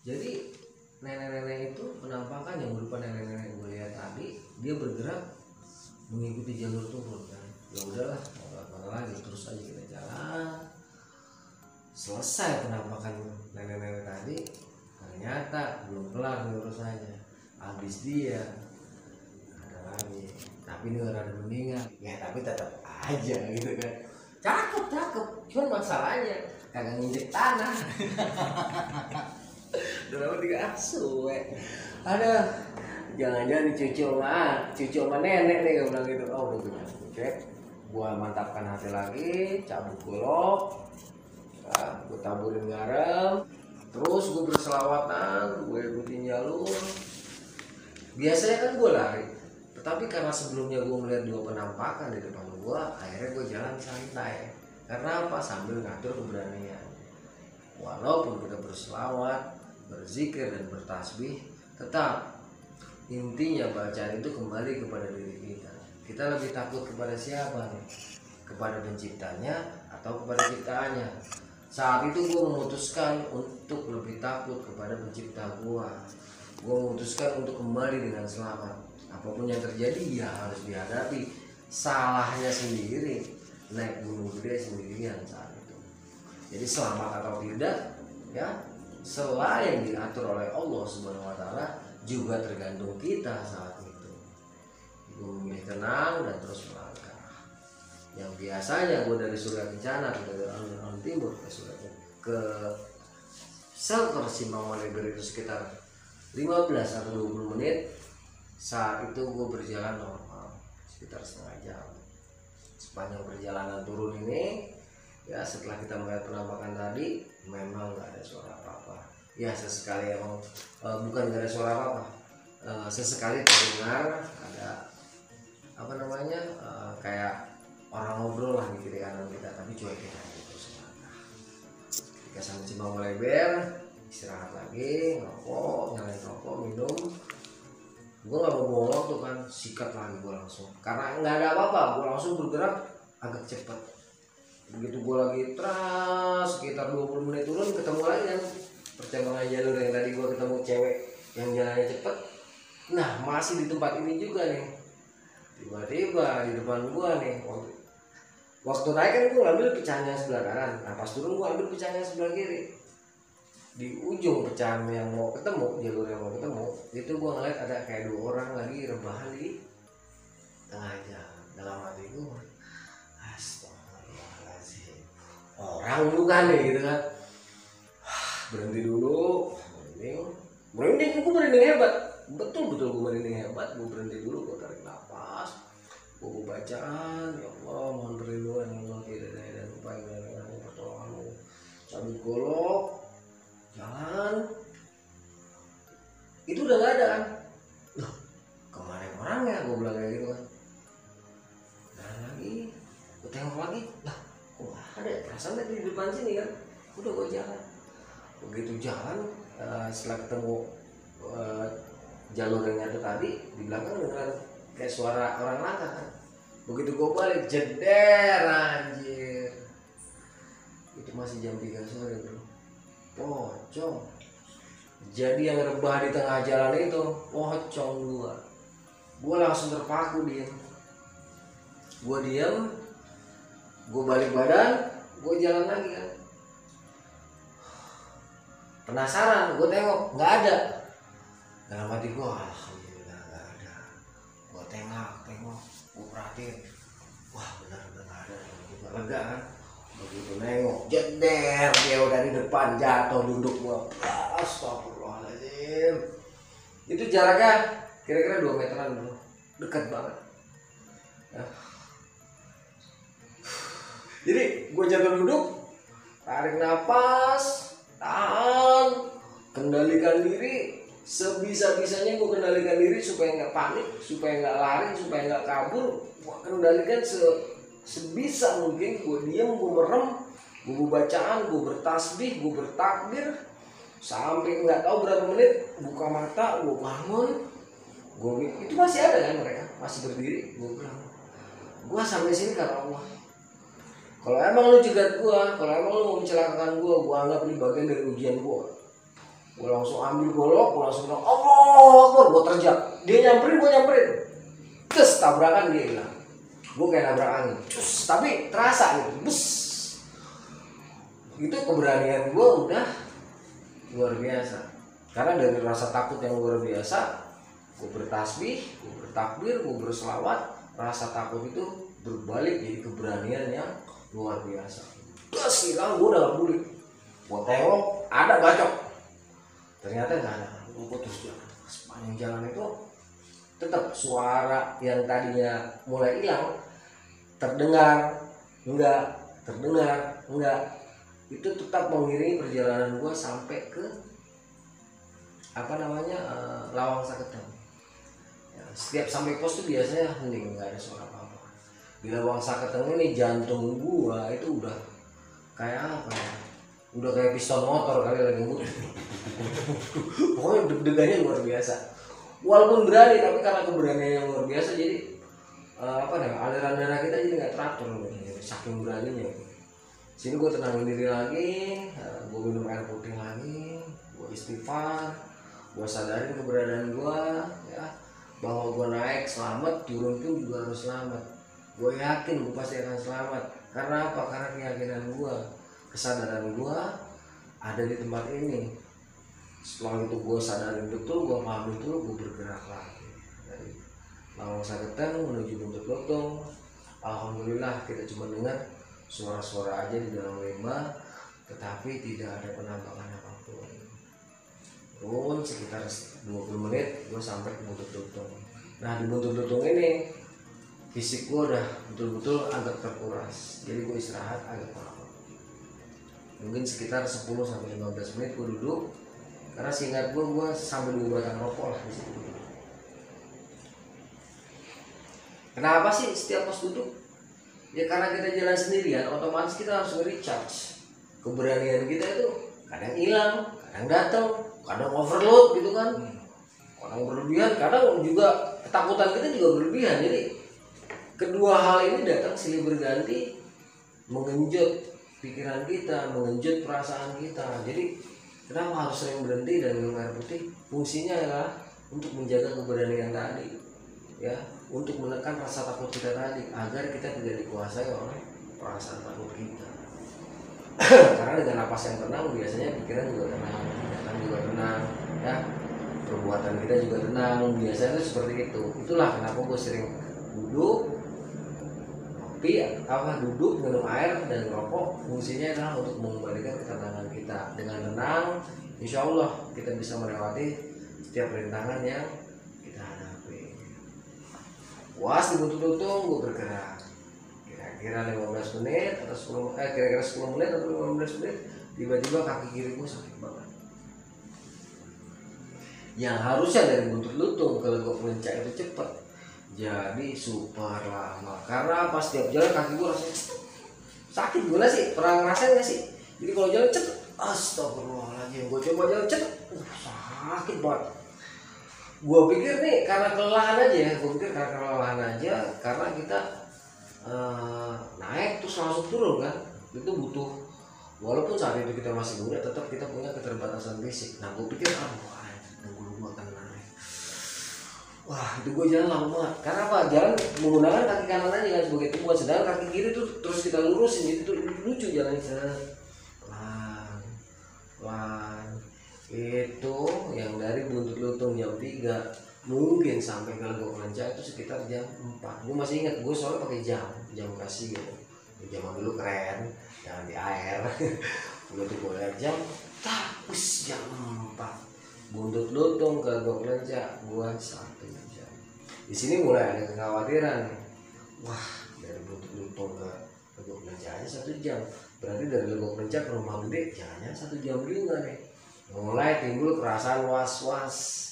Jadi nenek-nenek itu penampakan yang berupa nenek-nenek gue lihat tadi, dia bergerak mengikuti jalur turun kan. Ya udahlah, mau apa lagi, terus aja kita jalan. Selesai penampakan nenek-nenek tadi, ternyata belum kelar nih urusannya. Habis dia ada lagi, tapi ini udah meninggal. Ya tapi tetap aja gitu kan. Cakep, cuman masalahnya kagak nginjek tanah. Udah lama tiga suwe. Ada jangan-jangan cucu sama nenek nih gue bilang gitu. Oh udah punya cek, gua mantapkan hati lagi, cabut golok, nah, gue taburin garam, terus gue berselawatan, gue ikutin jalur. Biasanya kan gue lari, tetapi karena sebelumnya gue melihat dua penampakan di depan gue, akhirnya gue jalan santai. Karena apa? Sambil ngatur keberanian. Walaupun kita berselawat, berzikir dan bertasbih, tetap intinya bacaan itu kembali kepada diri kita. Kita lebih takut kepada siapa nih? Kepada penciptanya atau kepada ciptaannya? Saat itu gue memutuskan untuk lebih takut kepada pencipta gue. Gue memutuskan untuk kembali dengan selamat. Apapun yang terjadi ya harus dihadapi. Salahnya sendiri, naik gunung gede sendirian saat itu. Jadi selamat atau tidak, ya selain diatur oleh Allah Subhanahu Wa Taala, juga tergantung kita saat itu. Gue memilih tenang dan terus melangkah. Yang biasanya gue dari Surya Kencana dari alun-alun timur ke shelter Simpang Maleber itu sekitar 15 atau 20 menit. Saat itu gue berjalan normal sekitar setengah jam. Sepanjang perjalanan turun ini, ya setelah kita melihat penampakan tadi, memang nggak ada suara apa-apa. Ya sesekali emang bukan nggak ada suara apa-apa, sesekali terdengar ada apa namanya kayak orang ngobrol lah di kiri kanan kita, tapi cuekin aja terus melangkah. Ketika sampai Simpang Maleber, istirahat lagi, ngerokok, nyalain rokok, minum. Gue nggak mau buang waktu kan, sikat lagi gue langsung. Karena nggak ada apa-apa, gue langsung bergerak agak cepat. Begitu gue lagi sekitar 20 menit turun, ketemu lagi kan percambangan jalur yang tadi gue ketemu cewek yang jalannya cepet. Nah masih di tempat ini juga nih, tiba-tiba di depan gue nih, waktu naik kan gue ngambil pecahannya sebelah kanan, nah pas turun gue ambil pecahannya sebelah kiri. Di ujung pecahan yang mau ketemu, jalur yang mau ketemu, itu gue ngeliat ada kayak dua orang lagi rebahan di tengah jalan. Dalam hati gue, astagfirullahaladzim, orang bukan nih gitu kan. Berhenti dulu, merinding, gue merinding hebat, betul gue merinding hebat. Gue berhenti dulu, gue tarik nafas, gue bacaan, ya Allah mohon perlindungan, ya Allah tidak ada dan upaya dengan pertolonganmu. Cabut golok, jalan, itu udah gak ada kan. Loh kemana orangnya, gue bilang kayak gitu kan. Jalan lagi, gue tengok lagi, lah kok ada, perasaan tadi di depan sini kan. Udah gue jalan. Begitu jalan, setelah ketemu jalur yang nyatu tadi, di belakang dengan kayak suara orang langkah kan. Begitu gue balik, jeder anjir. Itu masih jam 3 sore bro. Pocong. Jadi yang rebah di tengah jalan itu pocong gua. Gua langsung terpaku diem. Gua diem, gua balik badan, gua jalan lagi kan. Penasaran, gua tengok, nggak ada. Dalam hati gua, alhamdulillah nggak ada. Gua tengok, gua perhatiin, wah benar-benar nggak ada. Gua lega kan. Begitu nengok, jeder, dia udah di depan, jatuh duduk gua. Astagfirullahaladzim. Itu jaraknya kira-kira 2 meteran bro, dekat banget. Nah. Jadi gua jatuh duduk, tarik nafas, tahan, kendalikan diri. Sebisa-bisanya gua kendalikan diri supaya nggak panik, supaya nggak lari, supaya nggak kabur. Gua kendalikan sebisa mungkin. Gue diem, gue merem, gue bacaan, gue bertasbih, gue bertakbir sampai nggak tahu berapa menit. Buka mata, gue bangun, itu masih ada kan mereka masih berdiri. Gue bilang, gue sampai sini karena Allah. Kalau emang lu jegat gue, kalau emang lu mau mencelakakan gue anggap ini bagian dari ujian gue. Gue langsung ambil golok, gue langsung bilang Allah Akbar, gue terjak. Dia nyamperin, gue nyamperin. Terus tabrakan dia hilang. Gue kayak nabrak angin. Cus, tapi terasa gitu. Bus. Itu keberanian gue udah luar biasa. Karena dari rasa takut yang luar biasa, gue bertasbih, gue bertakbir, gue berselawat. Rasa takut itu berbalik jadi keberanian yang luar biasa. Terus hilang, gue udah gak peduli. Gue tengok, ada bacok. Ternyata nggak ada. Gue putus jalan. Sepanjang jalan itu tetap suara yang tadinya mulai hilang terdengar, enggak. Itu tetap mengiringi perjalanan gue sampai ke Lawang Saketeng. Ya, setiap sampai pos tuh biasanya hening, nggak ada suara apa-apa. Di Lawang Saketeng ini jantung gue itu udah kayak apa ya? Udah kayak piston motor kali lagi muter. Pokoknya deg-degannya luar biasa. Walaupun berani, tapi karena keberanian yang luar biasa jadi aliran darah kita jadi nggak teratur gitu. Saking beraninya. Sini gue tenangin diri lagi, gue minum air putih lagi, gue istighfar, gue sadarin keberadaan gue, ya, bahwa gue naik selamat, turun pun juga harus selamat. Gue yakin gue pasti akan selamat. Karena apa? Karena keyakinan gue. Kesadaran gue ada di tempat ini. Setelah itu gue sadarin betul, gue paham betul, gue bergerak lagi dari Lawang Saketeng menuju Buntut Lotong. Alhamdulillah kita cuma dengar suara-suara aja di dalam lembah, tetapi tidak ada penambangan apapun. Turun sekitar 20 menit gue sampai ke Buntut Lotong. Nah di Buntut Lotong ini fisik gue udah betul-betul agak terkuras, jadi gue istirahat agak lama. Mungkin sekitar 10-15 menit gue duduk, karena seingat gue sampai 2 batang rokok lah di situ. Kenapa sih setiap pos duduk? Ya karena kita jalan sendirian, otomatis kita harus nge-recharge. Keberanian kita itu kadang hilang, kadang datang, kadang overload gitu kan. Kadang berlebihan, kadang juga ketakutan kita juga berlebihan. Jadi kedua hal ini datang silih berganti mengenjot pikiran kita, mengenjot perasaan kita. Jadi kenapa harus sering berhenti dan minum air putih? Fungsinya adalah untuk menjaga keberanian tadi, ya, untuk menekan rasa takut kita tadi agar kita tidak dikuasai oleh perasaan takut kita. Karena dengan napas yang tenang biasanya pikiran juga tenang, ingatan juga tenang, ya, perbuatan kita juga tenang. Biasanya itu seperti itu. Itulah kenapa gue sering duduk, duduk minum air dan rokok. Fungsinya adalah untuk mengembalikan ketenangan kita. Dengan tenang, insya Allah kita bisa melewati setiap rintangan yang kita hadapi. Puas di Buntut Lotong, gue bergerak kira-kira 15 menit atau 10 menit atau 15 menit, tiba-tiba kaki kiri gue sakit banget. Yang harusnya dari Buntut Lotong ke Legok Lenca itu cepat, jadi super lama. Karena pas setiap jalan kaki gue rasanya sakit. Gue sih pernah ngerasain gak sih? Jadi kalau jalan cepet, astagfirullahaladzim, gue coba jalan cepet, sakit banget. Gue pikir nih karena kelelahan aja, karena kita naik terus langsung turun kan, itu butuh, walaupun saat itu kita masih muda, tetap kita punya keterbatasan fisik. Nah gue pikir gue akan naik. Wah itu gue jalan lama banget. Karena apa? Jalan menggunakan kaki kanan aja kan sebagai tumpuan, sedangkan kaki kiri tuh terus kita lurusin, jadi tuh lucu jalannya. Pelan. Itu yang dari Buntut Lotong jam 3 mungkin sampai ke Legok Lenca itu sekitar jam 4. Gue masih ingat, gue soalnya pakai jam kasih gitu. Zaman dulu keren, jangan di air. Begitu gue lihat jam, tapus jam 4. Buntut Lotong ke Legok Lenca gue 1 jam. Di sini mulai ada kekhawatiran nih. Wah, dari Buntut Lotong ke Legok Lenca aja 1 jam. Berarti dari Legok Lenca ke Rumah Gede jangan 1 jam juga nih. Mulai timbul perasaan was-was.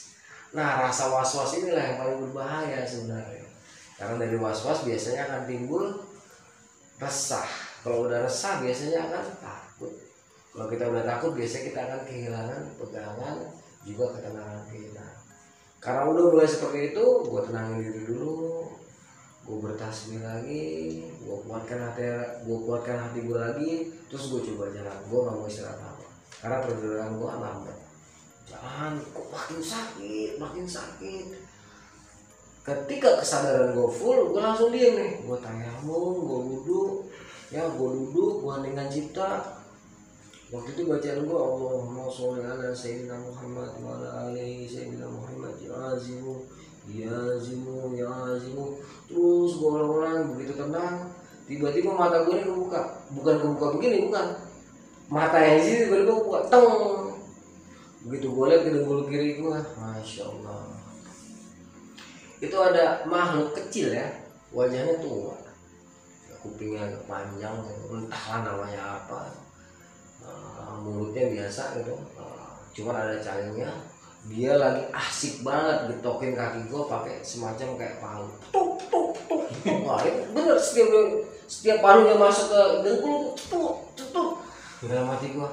Nah, rasa was-was inilah yang paling berbahaya sebenarnya. Karena dari was-was biasanya akan timbul resah. Kalau udah resah biasanya akan takut. Kalau kita udah takut biasanya kita akan kehilangan pegangan juga ketenangan kita. Karena udah mulai seperti itu, gue tenangin diri dulu, gue bertasbih lagi, gue kuatkan hati gue lagi, terus gue coba jalan. Gue nggak mau istirahat apa, karena perjalanan gue lambat. makin sakit. Ketika kesadaran gue full, gue langsung diem nih. Gue tayamum, gue wudhu, gue duduk, gue heningan cipta. Waktu itu bacaan gue Allahumma sholli ala sayyidina Muhammad wa ala alihi sayyidina Muhammad ya azimu ya azimu ya azimu. Terus gue ulang-ulang begitu tenang. Tiba-tiba mata gue ini kebuka, bukan kebuka begini, bukan. Mata yang sini tiba-tiba kebuka, teng. Begitu gue lihat ke dengkul kiri gue, masya Allah. Itu ada makhluk kecil ya, wajahnya tua, kupingnya agak panjang, entahlah namanya apa, mulutnya biasa gitu, cuman ada calingnya. Dia lagi asik banget getokin kaki gue pakai semacam kayak palu, tuk tuk tuk tuk. Wah, bener setiap palunya masuk ke dengkul tuk tuk tuk. Dalam hati gue,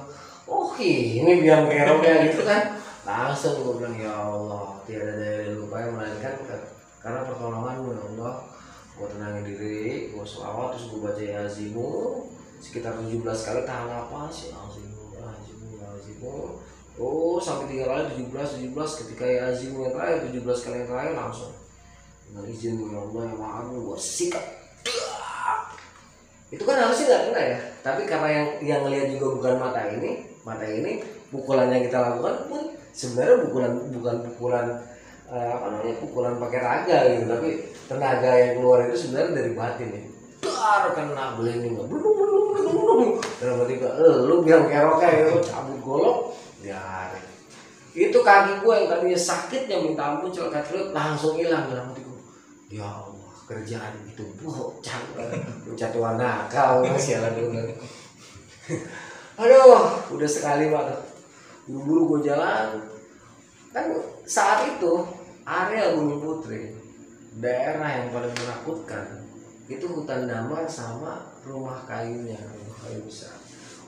oh ini biang keroknya gitu kan. Langsung gue bilang, ya Allah, tiada daya dari upaya melainkan karena pertolonganmu ya Allah. Gue tenangin diri, gue selawat, terus gue baca ya azimu sekitar 17 kali, tahan napas, ya azimu ya azimu ya azimu. Oh sampai 3 kali 17 ketika ya azimu yang terakhir 17 kali yang terakhir langsung dengan izinmu ya Allah yang maha agung gue sikat. Itu kan harusnya nggak kena ya, tapi karena yang ngelihat juga bukan mata ini pukulan yang kita lakukan pun sebenarnya bukan pukulan pukulan pakai raga gitu, tapi tenaga yang keluar itu sebenarnya dari batin ya. Dar kena blending, belum. Dalam hati lu biang keroknya gitu, cabut golok, ya. Itu kaki gue yang tadinya sakitnya minta ampun celak-celak langsung hilang dalam hati gue. Ya Allah, kerjaan itu bocah tua nakal sialan dulu. Aduh, udah sekali banget. Buru-buru gue jalan. Kan saat itu area Bumi Putri, daerah yang paling menakutkan itu hutan damar sama rumah kayunya, rumah kayu besar.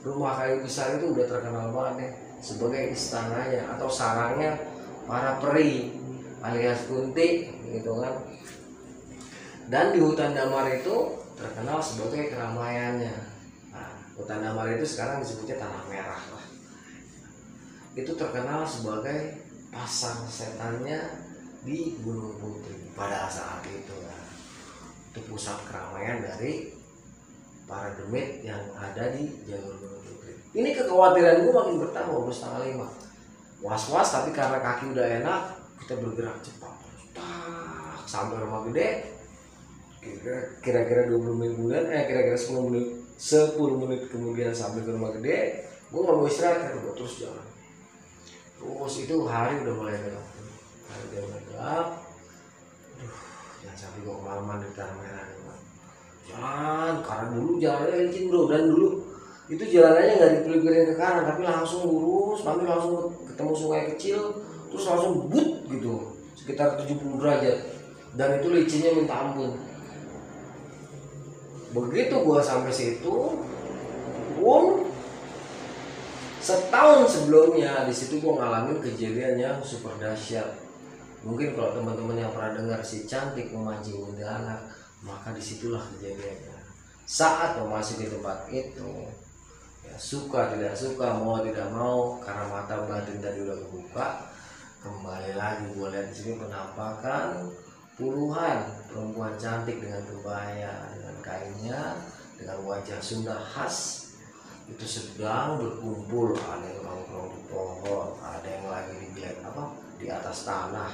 Rumah kayu besar itu udah terkenal banget nih sebagai istananya atau sarangnya para peri alias kunti gitu kan. Dan di hutan damar itu terkenal sebagai keramaiannya. Nah, hutan damar itu sekarang disebutnya Tanah Merah lah. Itu terkenal sebagai pasang setannya di Gunung Putri pada saat itu ya. Itu pusat keramaian dari para demit yang ada di jalur Gunung Putri. Ini kekhawatiran gue makin bertambah, udah 4:30. Was-was tapi karena kaki udah enak, kita bergerak cepat. Sampai Rumah Gede. Kira-kira 20 menit kemudian, kira-kira 10 menit kemudian sampai ke Rumah Gede. Gue nggak mau istirahat, gue terus jalan. Terus itu hari udah mulai gelap. Jangan sampai gue kemalaman di Tanah Merah. Jalan, karena dulu jalannya licin bro, dan dulu itu jalanannya nggak dipelih-pelihin ke kanan, tapi langsung lurus, nanti langsung ketemu sungai kecil, terus langsung but gitu, sekitar 70 derajat, dan itu licinnya minta ampun. Begitu gua sampai situ, setahun sebelumnya di situ gua ngalamin kejadian yang super dahsyat. Mungkin kalau teman-teman yang pernah dengar si Cantik Memancing Kuntilanak, maka disitulah kejadiannya. Saat memasuki tempat itu, ya, suka tidak suka, mau tidak mau, karena mata batin tadi udah kebuka, kembali lagi gue lihat di sini penampakan puluhan perempuan cantik dengan kebaya, dengan kainnya, dengan wajah Sunda khas. Itu sedang berkumpul, ada yang nongkrong di pohon, ada yang lagi di atas tanah.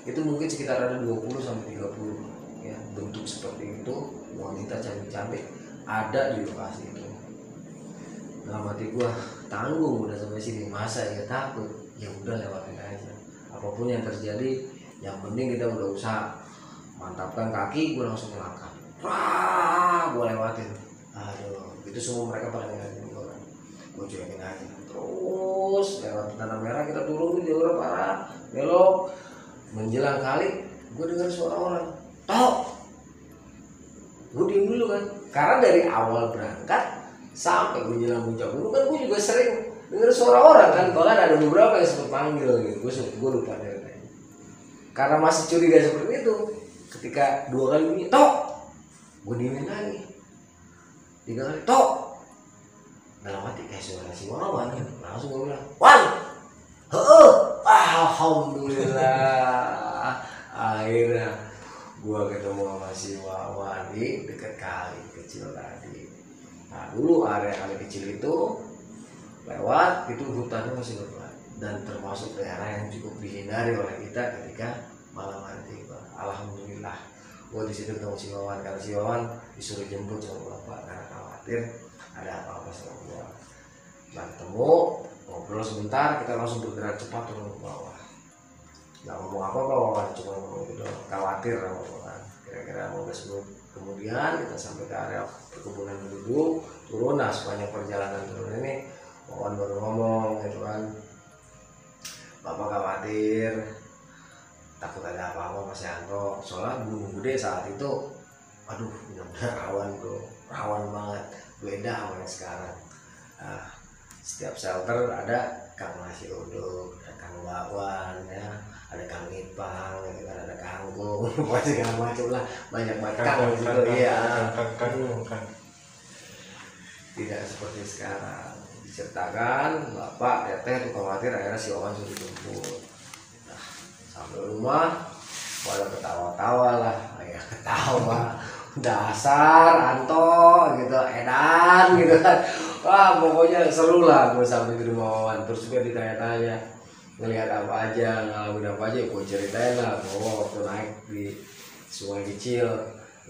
Itu mungkin sekitar ada 20 sampai 30 ya, bentuk seperti itu, wanita cantik-cantik ada di lokasi itu. Dalam hati gua, tanggung udah sampai sini, masa ya takut? Ya udah lewatin aja. Apapun yang terjadi, yang penting kita udah usaha. Mantapkan kaki, gua langsung melangkah. Wah, gua lewatin. Aduh, itu semua mereka pada ngeliatin gua kan. Gua cuekin aja. Terus lewat Tanah Merah kita turun di jalur parah, belok. Menjelang kali, gua dengar suara orang. Tok, gue diem dulu kan, karena dari awal berangkat sampai gue jalan puncak gunung kan gue juga sering dengar suara orang kan, bahkan ada beberapa yang sempat panggil gitu, gue lupa deh. Karena masih curiga seperti itu, ketika 2 kali bunyi tok, gue diemin lagi, 3 kali tok, dalam hati kayak suara si Wawan, langsung gue bilang, Wan, alhamdulillah akhirnya gua ketemu sama si Wawan di dekat kali kecil tadi. Nah dulu area kali kecil itu lewat itu hutannya masih lebat dan termasuk daerah yang cukup dihindari oleh kita ketika malam hari tiba. Alhamdulillah gua di situ ketemu si Wawan, karena si Wawan disuruh jemput sama bapak karena khawatir ada apa-apa sama gua. Nah ketemu ngobrol sebentar, kita langsung bergerak cepat turun ke bawah. Nggak ngomong apa-apa Wawan, cuma ngomong gitu khawatir sama Wawan. Kira-kira 15 menit kemudian kita sampai ke area perkebunan penduduk, turun. Nah sepanjang perjalanan turun ini Wawan baru ngomong gitu kan, bapak khawatir takut ada apa-apa Mas Yanto, soalnya Gunung Gede saat itu aduh benar-benar rawan banget, beda sama yang sekarang. Nah, setiap shelter ada Kang Nasi Uduk, ada Kang Wawan ya, ada Kang Ipang, gitu kan, ada Kangkung, pokoknya segala macam lah, banyak banget Kang gitu ya. Tidak seperti sekarang. Diceritakan bapak teteh tuh khawatir, akhirnya si Wawan suruh jemput. Nah sampai rumah pada ketawa-tawa lah, ya ketawa dasar Anto gitu, edan gitu kan. Wah pokoknya seru lah gue sampai ke rumah Wawan. Terus juga ditanya-tanya ngelihat apa aja, ngalamin apa aja, gue ceritain lah bahwa waktu naik di sungai kecil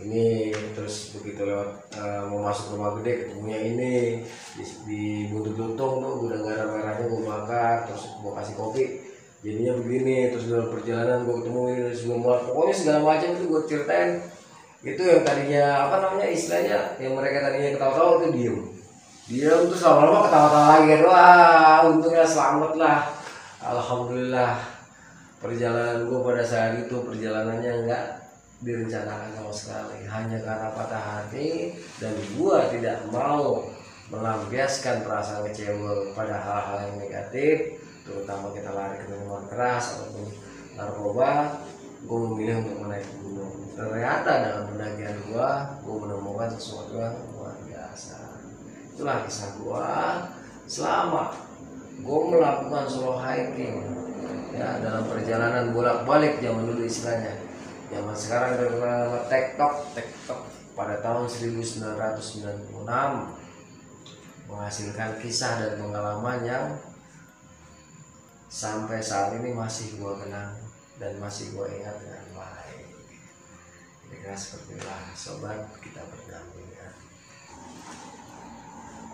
ini, terus begitu lewat mau masuk rumah gede ketemunya ini di buntut lutung tuh gudang garam merahnya gue bakar, terus gue kasih kopi jadinya begini, terus dalam perjalanan gue ketemu ini, terus gue muat, pokoknya segala macam itu gue ceritain. Itu yang tadinya apa namanya istilahnya, yang mereka tadinya ketawa-tawa itu diem terus lama-lama ketawa-tawa lagi. Wah untungnya selamat lah, alhamdulillah. Perjalanan gue pada saat itu perjalanannya enggak direncanakan sama sekali, hanya karena patah hati dan gua tidak mau melampiaskan perasaan kecewa pada hal-hal yang negatif, terutama kita lari ke minuman keras ataupun narkoba. Gua memilih untuk menaik gunung. Ternyata dalam pendakian gua menemukan sesuatu yang luar biasa. Itulah kisah gua selama gua melakukan solo hiking ya, dalam perjalanan bolak-balik zaman dulu istilahnya. Zaman sekarang terkenal nama TikTok pada tahun 1996 menghasilkan kisah dan pengalaman yang sampai saat ini masih gua kenang dan masih gua ingat dengan baik. Kira-kira seperti itulah sobat, kita berdampingan.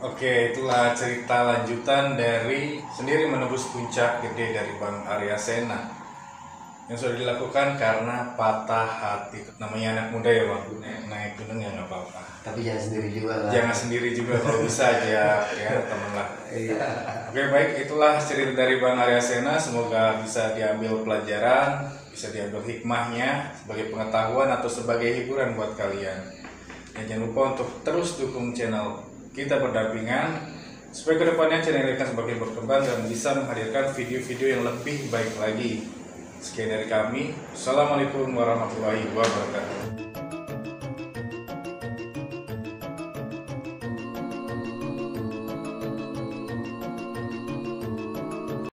Oke, itulah cerita lanjutan dari Sendiri Menembus Puncak Gede dari Bang Arya Sena yang sudah dilakukan karena patah hati. Namanya anak muda ya Bang, naik gunung ya nggak apa-apa. Tapi jangan sendiri juga lah. Jangan sendiri juga, kalau bisa aja ya teman lah. Iya. Oke baik, itulah cerita dari Bang Arya Sena. Semoga bisa diambil pelajaran, bisa diambil hikmahnya sebagai pengetahuan atau sebagai hiburan buat kalian. Dan jangan lupa untuk terus dukung channel Kita Berdampingan supaya kedepannya channel ini akan semakin berkembang dan bisa menghadirkan video-video yang lebih baik lagi. Sekian dari kami. Assalamualaikum warahmatullahi wabarakatuh.